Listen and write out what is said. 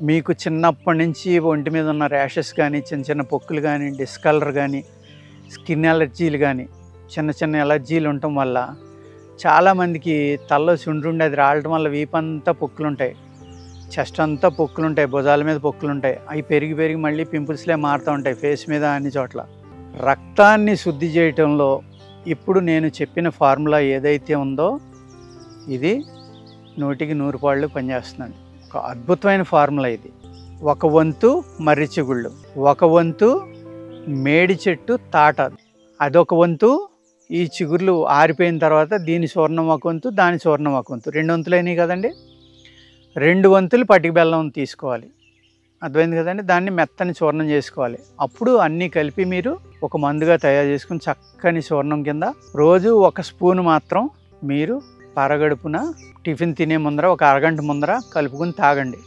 మీకు చిన్నప్పటి నుంచి ఒంటి మీద ఉన్న ర్యాషెస్ కానీ, చిన్న చిన్న పొక్కులు కానీ, డిస్కలర్ కానీ, స్కిన్ అలర్జీలు కానీ, చిన్న చిన్న ఎలర్జీలు ఉండటం వల్ల చాలామందికి తలలో చుండ్రుండి అది రావటం వల్ల వీపంతా పొక్కులుంటాయి, చెస్ట్ అంతా పొక్కులుంటాయి, భుజాల మీద పొక్కులుంటాయి. అవి పెరిగి పెరిగి మళ్ళీ పింపుల్స్లే మారుతూ ఉంటాయి ఫేస్ మీద అన్ని చోట్ల. రక్తాన్ని శుద్ధి చేయటంలో ఇప్పుడు నేను చెప్పిన ఫార్ములా ఏదైతే ఉందో ఇది 100కి 100 పాళ్ళు పనిచేస్తుందండి. ఒక అద్భుతమైన ఫార్ములా ఇది. ఒక వంతు మర్రి చిగుళ్ళు, ఒక వంతు మేడి చెట్టు తాట, అదొక వంతు. ఈ చిగుర్లు ఆరిపోయిన తర్వాత దీని చూర్ణం ఒక వంతు, దాని చూర్ణం ఒక వంతు, 2 వంతులైనవి కదండి. 2 వంతులు పటిక బెల్లం తీసుకోవాలి, అర్థమైంది కదండి. దాన్ని మెత్తని చూర్ణం చేసుకోవాలి. అప్పుడు అన్నీ కలిపి మీరు ఒక మందుగా తయారు చేసుకుని చక్కని చూర్ణం కింద రోజు 1 స్పూన్ మాత్రం మీరు పరగడుపున టిఫిన్ తినే ముందర ఒక అరగంట ముందర కలుపుకుని తాగండి.